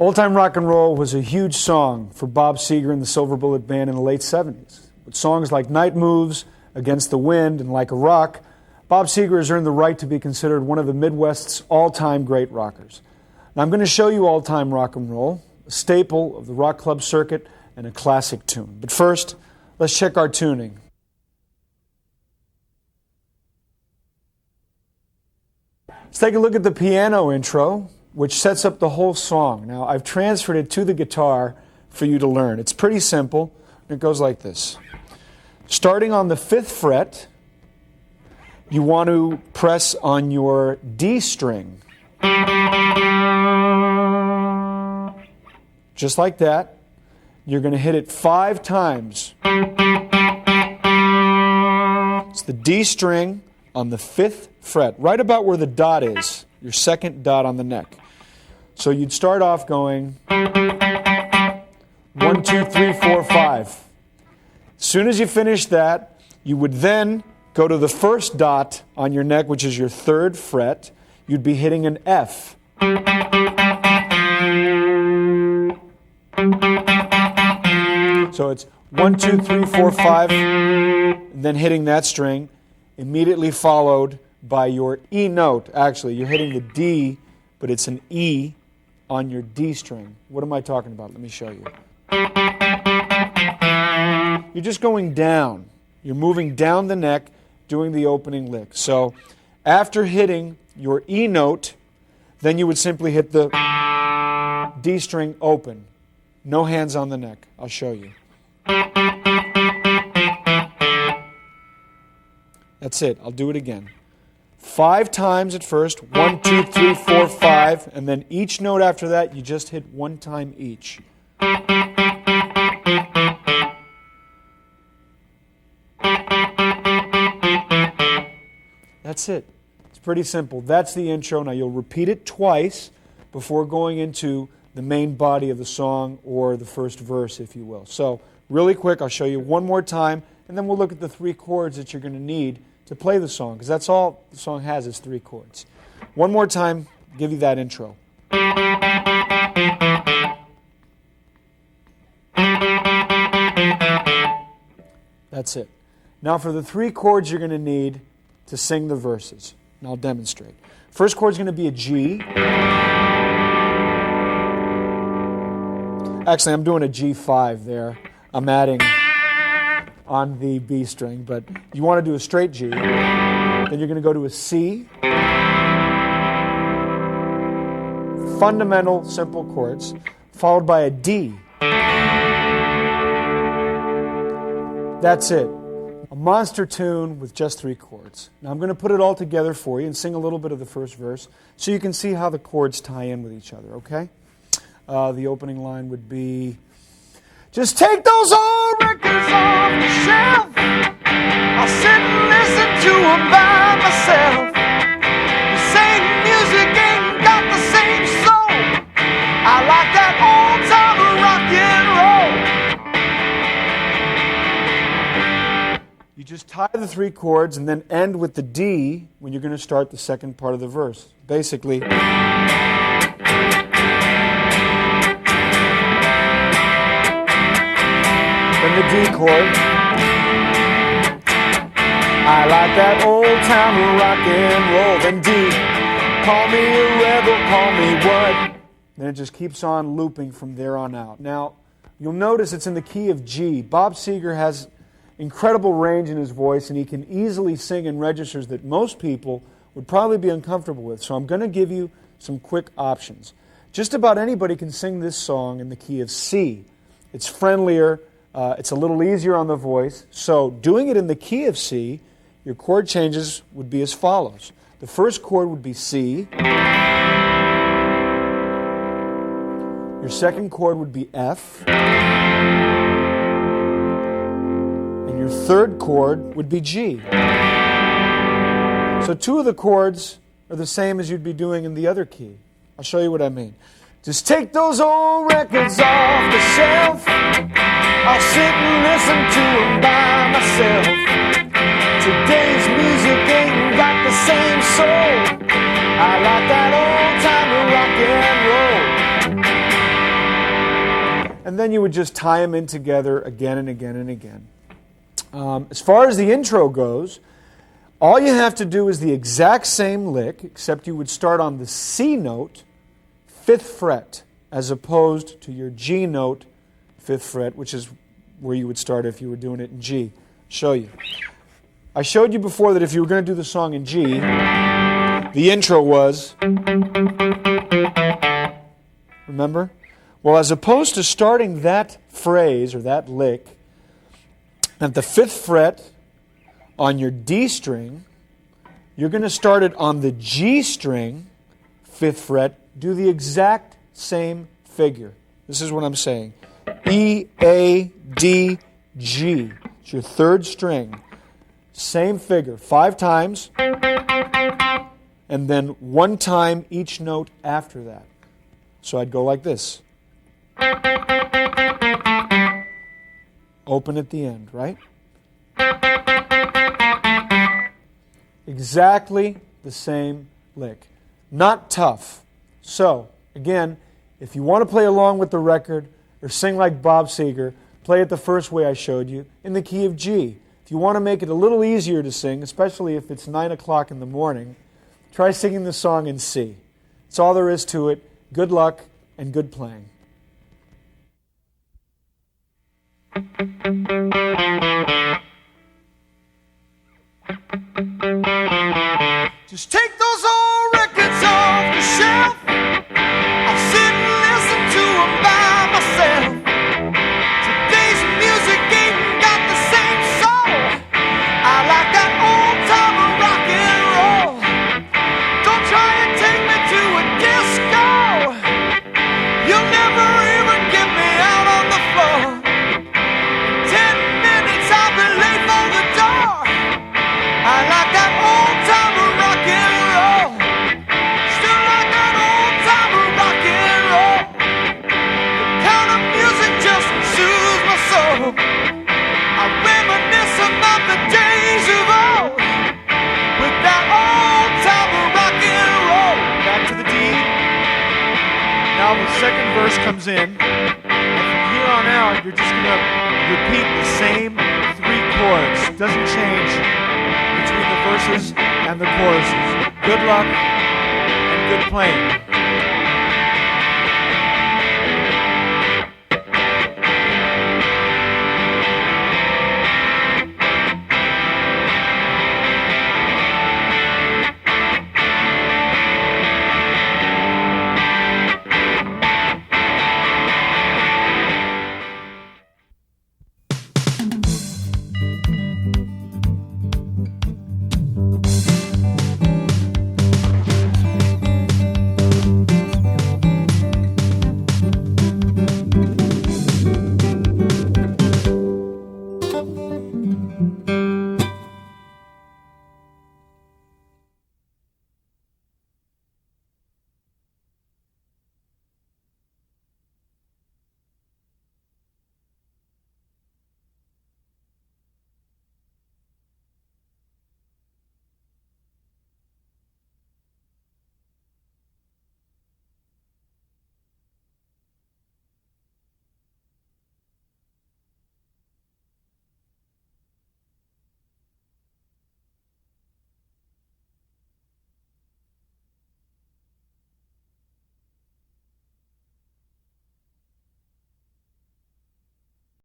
Old Time Rock and Roll was a huge song for Bob Seger and the Silver Bullet Band in the late 70s. With songs like Night Moves, Against the Wind, and Like a Rock, Bob Seger has earned the right to be considered one of the Midwest's all-time great rockers. Now I'm going to show you Old Time Rock and Roll, a staple of the rock club circuit and a classic tune. But first, let's check our tuning. Let's take a look at the piano intro, which sets up the whole song. Now, I've transferred it to the guitar for you to learn. It's pretty simple. It goes like this. Starting on the 5th fret, you want to press on your D string. Just like that. You're going to hit it 5 times. It's the D string on the 5th fret, right about where the dot is, your second dot on the neck. So you'd start off going 1, 2, 3, 4, 5. As soon as you finish that, you would then go to the first dot on your neck, which is your 3rd fret. You'd be hitting an F. So it's 1, 2, 3, 4, 5, and then hitting that string, immediately followed by your E note. Actually, you're hitting the D, but it's an E on your D string. What am I talking about? Let me show you. You're just going down. You're moving down the neck, doing the opening lick. So after hitting your E note, then you would simply hit the D string open. No hands on the neck. I'll show you. That's it. I'll do it again. 5 times at first. 1, 2, 3, 4, 5. And then each note after that, you just hit 1 time each. That's it. It's pretty simple. That's the intro. Now you'll repeat it twice before going into the main body of the song, or the first verse, if you will. So really quick, I'll show you one more time, and then we'll look at the 3 chords that you're going to need to play the song, because that's all the song has is 3 chords. One more time, give you that intro. That's it. Now for the 3 chords you're going to need to sing the verses, and I'll demonstrate. First chord is going to be a G. Actually, I'm doing a G5 there. I'm adding on the B string, but you want to do a straight G. Then you're going to go to a C. Fundamental, simple chords, followed by a D. That's it. A monster tune with just 3 chords. Now I'm going to put it all together for you and sing a little bit of the first verse so you can see how the chords tie in with each other, okay? The opening line would be, just take those old records off the shelf. I'll sit and listen to them by myself. The same music ain't got the same soul. I like that old time rock and roll. You just tie the 3 chords and then end with the D when you're going to start the second part of the verse. Basically, then the D chord. I like that old time rock and roll. Then D. Call me a rebel, call me what? Then it just keeps on looping from there on out. Now, you'll notice it's in the key of G. Bob Seger has incredible range in his voice, and he can easily sing in registers that most people would probably be uncomfortable with. So I'm going to give you some quick options. Just about anybody can sing this song in the key of C. It's friendlier. It's a little easier on the voice. So doing it in the key of C, your chord changes would be as follows. The first chord would be C. Your second chord would be F. And your third chord would be G. So 2 of the chords are the same as you'd be doing in the other key. I'll show you what I mean. Just take those old records off the shelf. I'll sit and listen to them by myself. Today's music ain't got the same soul. I like that old time rock and roll. and then you would just tie them in together again and again and again. As far as the intro goes, all you have to do is the exact same lick, except you would start on the C note, 5th fret, as opposed to your G note, 5th fret, which is where you would start if you were doing it in G. I'll show you. I showed you before that if you were going to do the song in G, the intro was, remember? Well, as opposed to starting that phrase or that lick at the 5th fret on your D string, you're going to start it on the G string, 5th fret, do the exact same figure. This is what I'm saying. E, A, D, G. It's your 3rd string. Same figure, 5 times, and then 1 time each note after that. So I'd go like this. Open at the end, right? Exactly the same lick. Not tough. So, again, if you want to play along with the record or sing like Bob Seger, play it the first way I showed you, in the key of G. If you want to make it a little easier to sing, especially if it's 9 o'clock in the morning, try singing the song in C. That's all there is to it. Good luck and good playing. Just take those old records off the shelf. I'll sit and listen to them by myself. Today's music ain't got the same soul. I like that old-time rock and roll. Don't try and take me to a disco. You'll never even get me out on the floor. In 10 minutes I'll be late for the door. I like that old-time rock and roll. Still like that old-time rock and roll. The kind of music just soothes my soul. I reminisce about the days of old with that old-time rock and roll. Back to the D. Now the second verse comes in. And from here on out, you're just going to repeat the same 3 chords. Doesn't change between the verses and the choruses. Good luck and good playing.